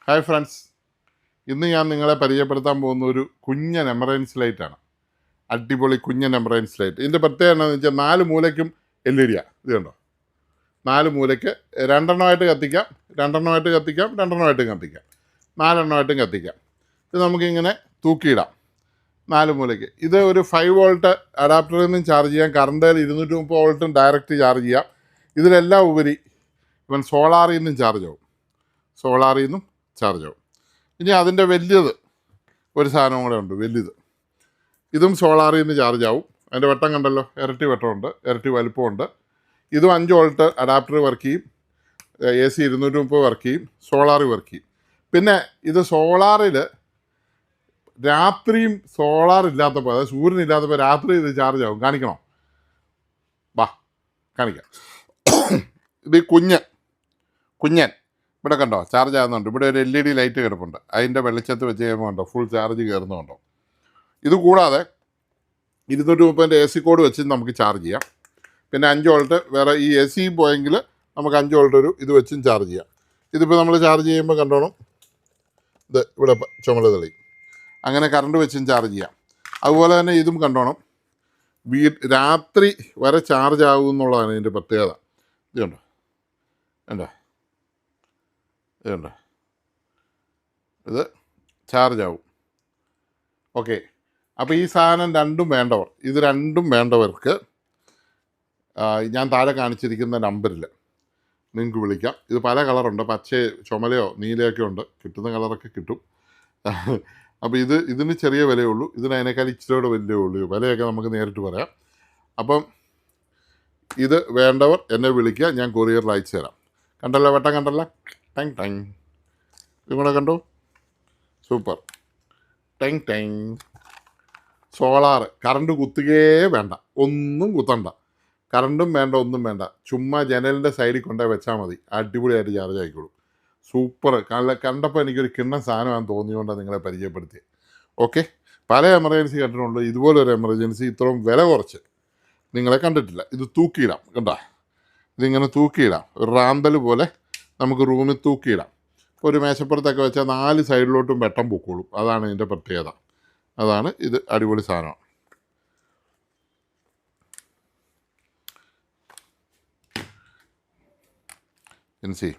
Hi friends, ഇന്ന് ഞാൻ നിങ്ങളെ പരിചയപ്പെടുത്താൻ പോകുന്ന ഒരു കുഞ്ഞൻ എമറൻസ് ലൈറ്റാണ്. അടിപൊളി കുഞ്ഞൻ എമറൻസ് ലൈറ്റ്. ഇതിൻ്റെ പ്രത്യേകത എന്താണെന്ന് വെച്ചാൽ 4 മൂലയ്ക്കും LED ആണ്. ഇത് കണ്ടോ, 4 മൂലയ്ക്ക് രണ്ടെണ്ണമായിട്ട് കത്തിക്കാം, രണ്ടെണ്ണമായിട്ട് കത്തിക്കാം, രണ്ടെണ്ണമായിട്ടും കത്തിക്കാം, 4 എണ്ണമായിട്ടും കത്തിക്കാം. ഇത് നമുക്കിങ്ങനെ തൂക്കിയിടാം 4 മൂലയ്ക്ക്. ഇത് ഒരു 5 വോൾട്ട് അഡാപ്റ്ററിൽ നിന്നും ചാർജ് ചെയ്യാം, കറണ്ടിൽ 230 വോൾട്ടും ഡയറക്റ്റ് ചാർജ് ചെയ്യാം. ഇതിലെല്ലാം ഉപരി ഇവൻ സോളാറിൽ നിന്നും ചാർജ് ആവും, സോളാറിൽ നിന്നും ചാർജ് ആവും. ഇനി അതിൻ്റെ വലിയത് ഒരു സാധനം കൂടെ ഉണ്ട്, വലുത്. ഇതും സോളാറിൽ നിന്ന് ചാർജ് ആവും. അതിൻ്റെ വെട്ടം കണ്ടല്ലോ, ഇരട്ടി വെട്ടമുണ്ട്, ഇരട്ടി വലുപ്പമുണ്ട്. ഇതും 5 വോൾട്ട് അഡാപ്റ്റർ വർക്ക് ചെയ്യും, AC 230 വർക്ക് ചെയ്യും, സോളാറിൽ വർക്ക് ചെയ്യും. പിന്നെ ഇത് സോളാറിൽ രാത്രിയും സോളാർ ഇല്ലാത്തപ്പോൾ, അതായത് സൂര്യനില്ലാത്തപ്പോൾ രാത്രി ഇത് ചാർജ് ആവും. കാണിക്കണോ? വാ കാണിക്കാം. ഇത് കുഞ്ഞൻ ഇവിടെ കണ്ടോ, ചാർജ് ആകുന്നുണ്ട്. ഇവിടെ ഒരു LED ലൈറ്റ് കിടപ്പുണ്ട്, അതിൻ്റെ വെളിച്ചത്ത് വെച്ച് കഴിയുമ്പോൾ കണ്ടോ ഫുൾ ചാർജ് കയറുന്നുണ്ടോ. ഇത് കൂടാതെ 230 AC കോഡ് വെച്ച് നമുക്ക് ചാർജ് ചെയ്യാം. പിന്നെ 5 വോൾട്ട് വേറെ ഈ AC പോയെങ്കിൽ നമുക്ക് 5 വോൾട്ട് ഒരു ഇത് വെച്ചും ചാർജ് ചെയ്യാം. ഇതിപ്പോൾ നമ്മൾ ചാർജ് ചെയ്യുമ്പോൾ കണ്ടോണം, ഇത് ഇവിടെ ചുമല തെളി. അങ്ങനെ കറണ്ട് വെച്ചും ചാർജ് ചെയ്യാം. അതുപോലെ തന്നെ ഇതും കണ്ടോണം, രാത്രി വരെ ചാർജ് ആകും എന്നുള്ളതാണ് ഇതിൻ്റെ പ്രത്യേകത. ഇത് കണ്ടോ, കണ്ടോ, ഇതുണ്ട്, ഇത് ചാർജ് ആവും. ഓക്കെ, അപ്പോൾ ഈ സാധനം രണ്ടും വേണ്ടവർ, ഇത് രണ്ടും വേണ്ടവർക്ക് ഞാൻ താഴെ കാണിച്ചിരിക്കുന്ന നമ്പറിൽ നിങ്ങൾക്ക് വിളിക്കാം. ഇത് പല കളറുണ്ട്, പച്ച, ചുമലയോ നീലയൊക്കെ ഉണ്ട്, കിട്ടുന്ന കളറൊക്കെ കിട്ടും. അപ്പോൾ ഇതിന് ചെറിയ വിലയുള്ളൂ, ഇതിന് അതിനേക്കാൾ ഇച്ചിരിയോടെ വലിയ ഉള്ളൂ. വിലയൊക്കെ നമുക്ക് നേരിട്ട് പറയാം. അപ്പം ഇത് വേണ്ടവർ എന്നെ വിളിക്കുക, ഞാൻ കൊറിയറിൽ അയച്ചു തരാം. കണ്ടല്ലോ, വെട്ടം കണ്ടല്ലോ, ടങ് ടങ്. ഇതും കൂടെ കണ്ടോ, സൂപ്പർ, ടങ് ടങ്. സോളാർ, കറണ്ട് കുത്തുകയേ വേണ്ട, ഒന്നും കുത്തണ്ട, കറണ്ടും വേണ്ട, ഒന്നും വേണ്ട. ചുമ്മാ ജനലിൻ്റെ സൈഡിൽ കൊണ്ടുപോയി വെച്ചാൽ മതി, അടിപൊളിയായിട്ട് ചാർജ് ആയിക്കോളും. സൂപ്പർ. കണ്ടപ്പോൾ എനിക്കൊരു കിണ്ണ സാധനമാണെന്ന് തോന്നിയുകൊണ്ടാണ് നിങ്ങളെ പരിചയപ്പെടുത്തിയത്. ഓക്കെ, പല എമർജൻസി കണ്ടിട്ടുണ്ട്, ഇതുപോലൊരു എമർജൻസി ഇത്രയും വില കുറച്ച് നിങ്ങളെ കണ്ടിട്ടില്ല. ഇത് തൂക്കിയിടാം, കണ്ടോ, ഇതിങ്ങനെ തൂക്കിയിടാം, ഒരു റാന്തൽ പോലെ നമുക്ക് റൂമിൽ തൂക്കിയിടാം. ഇപ്പോൾ ഒരു മേശപ്പുറത്തൊക്കെ വെച്ചാൽ 4 സൈഡിലോട്ടും വെട്ടം പൊക്കോളും. അതാണ് ഇതിൻ്റെ പ്രത്യേകത. അതാണ് ഇത്, അടിപൊളി സാധനമാണ്. സി